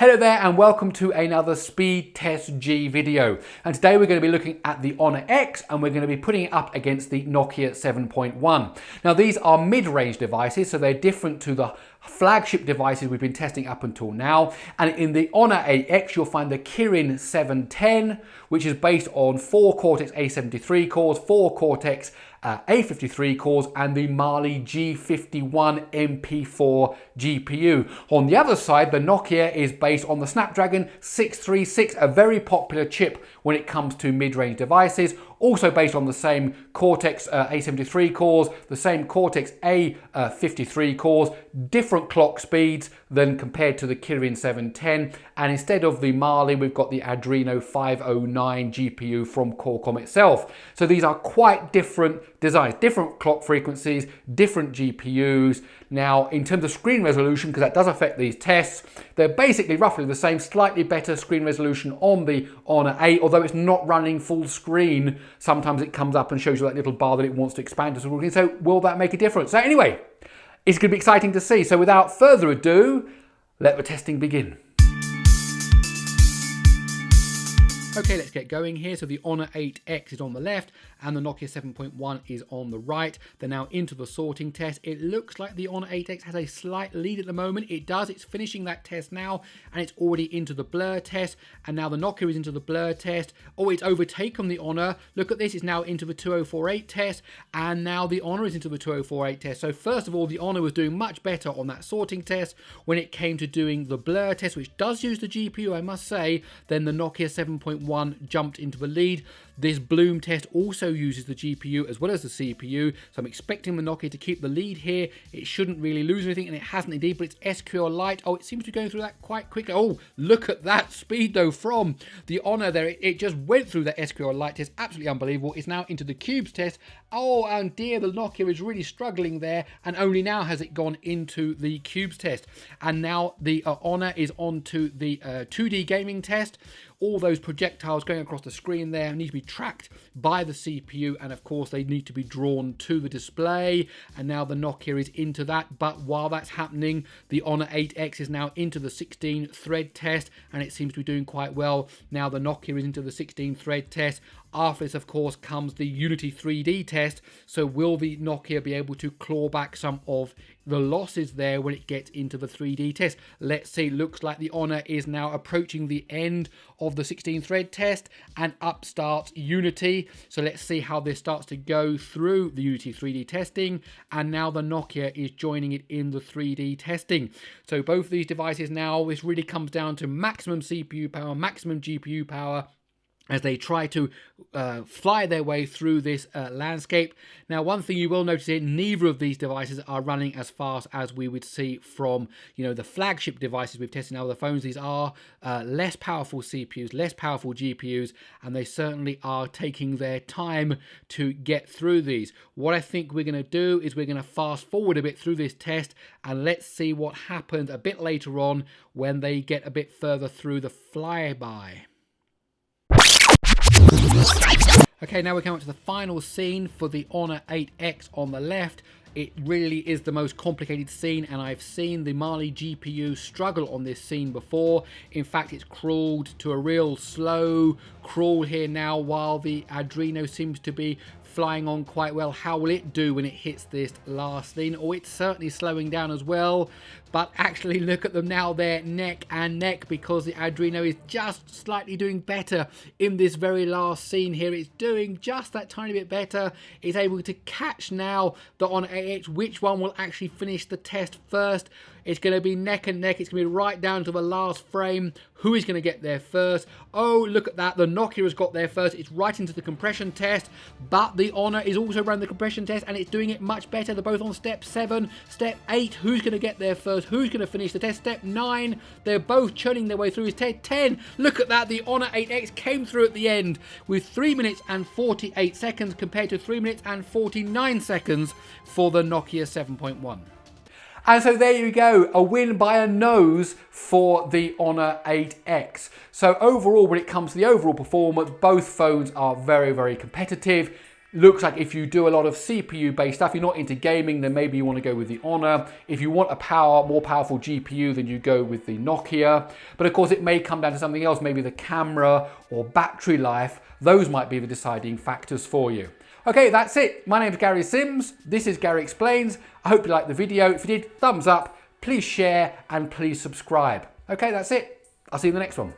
Hello there and welcome to another Speed Test G video. And today we're going to be looking at the Honor X and we're going to be putting it up against the Nokia 7.1. Now these are mid-range devices, so they're different to the flagship devices we've been testing up until now. And in the Honor 8X you'll find the Kirin 7.10, which is based on 4 Cortex A73 cores, 4 Cortex A53 cores and the Mali G51 MP4 GPU. On the other side, the Nokia is based on the Snapdragon 636, a very popular chip when it comes to mid-range devices, also based on the same Cortex A73 cores, the same Cortex A53 cores, different clock speeds than compared to the Kirin 710, and instead of the Mali, we've got the Adreno 509 GPU from Qualcomm itself. So these are quite different designs, different clock frequencies, different GPUs. Now, in terms of screen resolution, because that does affect these tests, they're basically roughly the same, slightly better screen resolution on the Honor 8, although it's not running full screen. Sometimes it comes up and shows you that little bar that it wants to expand to full screen. So will that make a difference? So anyway, it's going to be exciting to see. So without further ado, let the testing begin. Okay, let's get going here. So the Honor 8X is on the left and the Nokia 7.1 is on the right. They're now into the sorting test. It looks like the Honor 8X has a slight lead at the moment. It does. It's finishing that test now and it's already into the blur test. And now the Nokia is into the blur test. Oh, it's overtaken the Honor. Look at this. It's now into the 2048 test. And now the Honor is into the 2048 test. So first of all, the Honor was doing much better on that sorting test when it came to doing the blur test, which does use the GPU, I must say. Then the Nokia 7.1 jumped into the lead. This Bloom test also uses the GPU as well as the CPU, so I'm expecting the Nokia to keep the lead here. It shouldn't really lose anything, and it hasn't indeed, but it's SQL-Lite. Oh, it seems to be going through that quite quickly. Oh, look at that speed, though, from the Honor there. It just went through that SQL-Lite test. Absolutely unbelievable. It's now into the Cubes test. Oh, and dear, the Nokia is really struggling there, and only now has it gone into the Cubes test. And now the Honor is on to the 2D gaming test. All those projectiles going across the screen there need to be tracked by the CPU, and of course they need to be drawn to the display, and now the Nokia is into that. But while that's happening, the Honor 8X is now into the 16 thread test, and it seems to be doing quite well. Now the Nokia is into the 16 thread test. After this, of course, comes the Unity 3D test. So will the Nokia be able to claw back some of the losses there when it gets into the 3D test? Let's see. Looks like the Honor is now approaching the end of the 16 thread test, and up starts Unity. So let's see how this starts to go through the Unity 3D testing, and now the Nokia is joining it in the 3D testing. So both of these devices now, this really comes down to maximum CPU power, maximum GPU power, as they try to fly their way through this landscape. Now, one thing you will notice here, neither of these devices are running as fast as we would see from, the flagship devices we've tested now, the phones. These are less powerful CPUs, less powerful GPUs, and they certainly are taking their time to get through these. What I think we're going to do is we're going to fast forward a bit through this test, and let's see what happens a bit later on when they get a bit further through the flyby. Okay, now we're coming to the final scene for the Honor 8X on the left. It really is the most complicated scene, and I've seen the Mali GPU struggle on this scene before. In fact, it's crawled to a real slow crawl here now, while the Adreno seems to be flying on quite well. How will it do when it hits this last scene? Oh, it's certainly slowing down as well. But actually, look at them now. They're neck and neck, because the Adreno is just slightly doing better in this very last scene here. It's doing just that tiny bit better. It's able to catch now the Honor 8X. Which one will actually finish the test first? It's going to be neck and neck. It's going to be right down to the last frame. Who is going to get there first? Oh, look at that. The Nokia has got there first. It's right into the compression test, but the Honor is also running the compression test, and it's doing it much better. They're both on step 7, step 8. Who's going to get there first? Who's going to finish the test? Step 9. They're both churning their way through. Step 10. Look at that. The Honor 8X came through at the end with 3 minutes and 48 seconds compared to 3 minutes and 49 seconds for the Nokia 7.1. And so there you go, a win by a nose for the Honor 8X. So overall, when it comes to the overall performance, both phones are very, very competitive. Looks like if you do a lot of CPU based stuff, you're not into gaming, then maybe you want to go with the Honor. If you want a more powerful GPU, then you go with the Nokia. But of course it may come down to something else, maybe the camera or battery life. Those might be the deciding factors for you. Okay, that's it. My name is Gary Sims. This is Gary Explains. I hope you liked the video. If you did, thumbs up, please share and please subscribe. Okay, that's it. I'll see you in the next one.